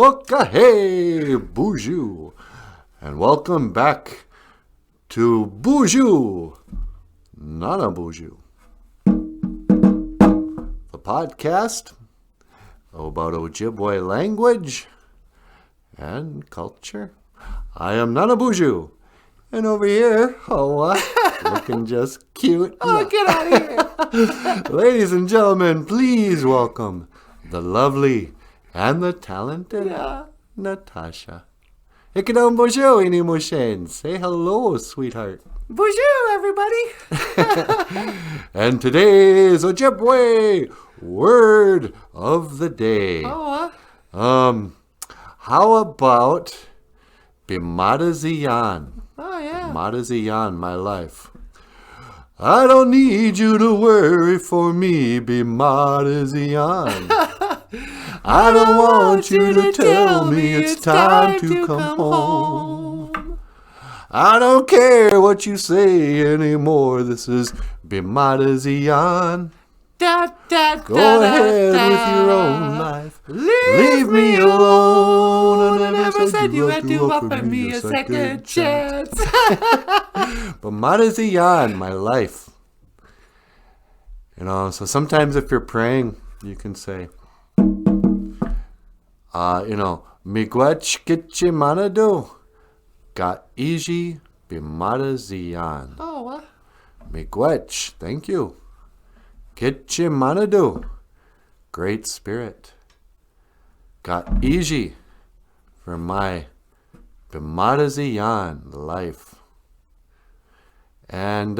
Hey, BOOZHOO, and welcome back to BOOZHOO, NANABOOZHOO, the podcast about Ojibwe language and culture. I am NANABOOZHOO, and over here, looking just cute. Oh, get out of here. Ladies and gentlemen, please welcome the lovely and the talented Natasha. Ikidam BOOZHOO, ini Mushen. Say hello, sweetheart. BOOZHOO, everybody. And today's Ojibwe word of the day. Oh, How about Bimadaziyan? Oh, yeah. Bimadaziyan, my life. I don't need you to worry for me, Bimadaziyan. I don't want you to tell me it's time to come home. I don't care what you say anymore. This is Bimadaziyan. Go ahead with your own life. Leave me alone. I never said you had to offer me a second chance. Bimadaziyan, my life. So sometimes if you're praying, you can say, Miigwech kitchi manado, ga iji Bimadaziyan. Oh, what? Miigwech, thank you. Kitchi manado, great spirit. Ga iji, for my Bimadaziyan life. And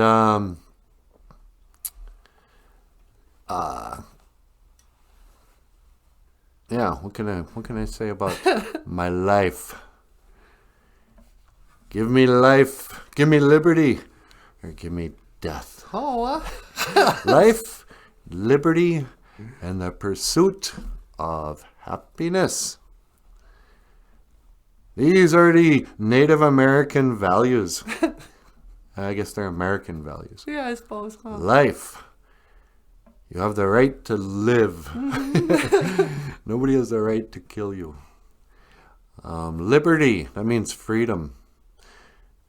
what can I say about my life? Give me life, give me liberty, or give me death. Oh, what? Life, liberty, and the pursuit of happiness. These are the Native American values. I guess they're American values. Yeah, I suppose. Huh? Life. You have the right to live. Nobody has the right to kill you. Liberty. That means freedom.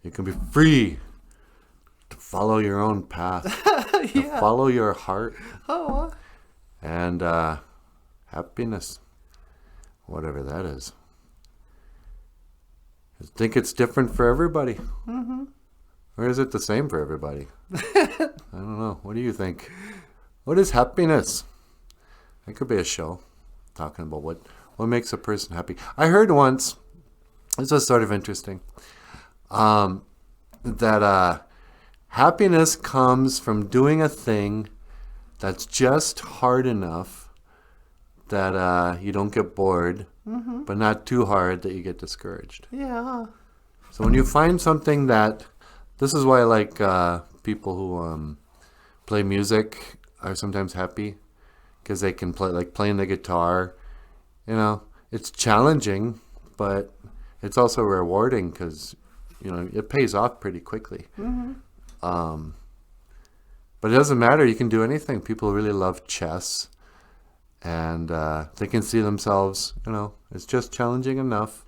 You can be free to follow your own path. To follow your heart. Oh, And happiness. Whatever that is. I think it's different for everybody. Mm-hmm. Or is it the same for everybody? I don't know. What do you think? What is happiness? It could be a show talking about what makes a person happy. I heard once, this was sort of interesting, that happiness comes from doing a thing that's just hard enough that you don't get bored, but not too hard that you get discouraged. yeah. So when you find something this is why I like people who play music are sometimes happy, because they can play, like playing the guitar. It's challenging, but it's also rewarding because it pays off pretty quickly. But it doesn't matter. You can do anything. People really love chess, and they can see themselves. It's just challenging enough,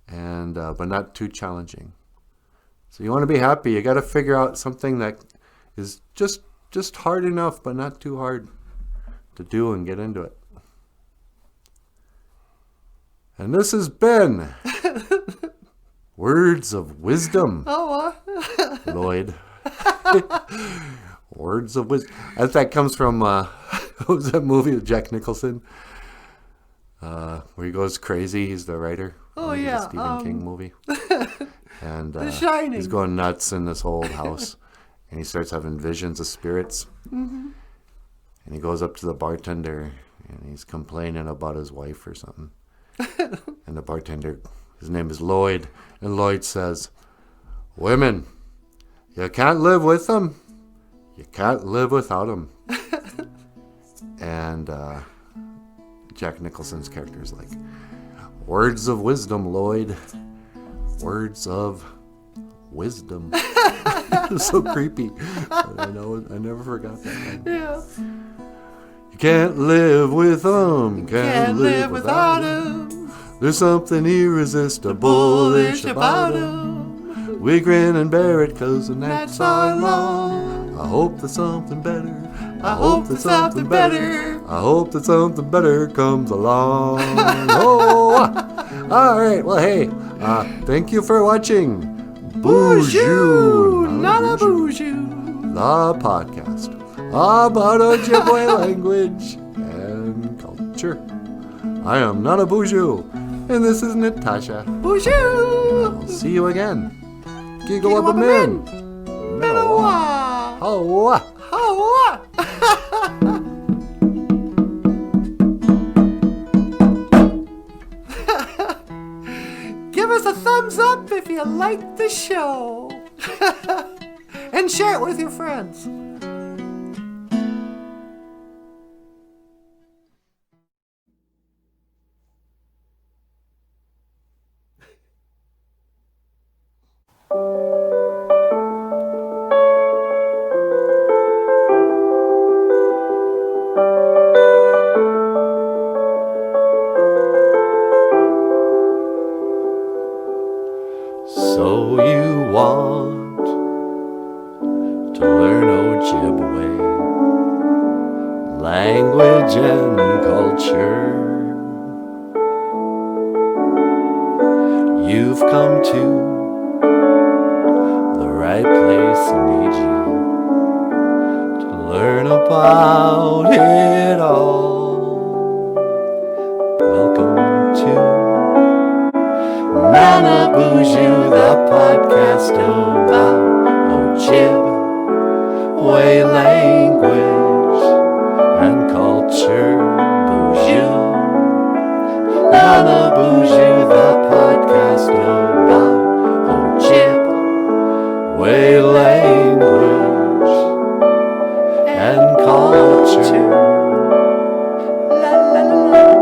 and but not too challenging. So you want to be happy. You got to figure out something that is just hard enough, but not too hard to do and get into it. And this has been Words of Wisdom. Oh, Lloyd. Words of Wisdom. That comes from, what was that movie with Jack Nicholson? Where he goes crazy. He's the writer. Oh, The yeah. Stephen King movie. And The Shining. he's going nuts in this old house. And he starts having visions of spirits. And he goes up to the bartender and he's complaining about his wife or something. And the bartender, his name is Lloyd. And Lloyd says, "Women, you can't live with them. You can't live without them." And Jack Nicholson's character is like, "Words of wisdom, Lloyd. Words of wisdom." It's so creepy. But I never forgot that. yeah. You can't live with them. Can't live without him. There's something irresistible Bullish about 'em. We grin and bear it 'cause the nights That's are our long. long. I hope that something better. I hope that something better. I hope that something better comes along. Oh, all right. Well, hey, thank you for watching BOOZHOO, NANABOOZHOO. the podcast about Ojibwe language and culture. I am NANABOOZHOO, and this is Natasha. BOOZHOO. We'll see you again. Giga wabba men. Meloa. Hawa. Hawa. Give us a thumbs up if you like the show. And share it with your friends. So you want to learn Ojibwe language and culture? You've come to the right place, need you to learn about it all. Welcome to NANABOOZHOO, the podcast about Ojibwe language and culture. BOOZHOO, NANABOOZHOO, the podcast about Ojibwe language and culture. La, la, la, la.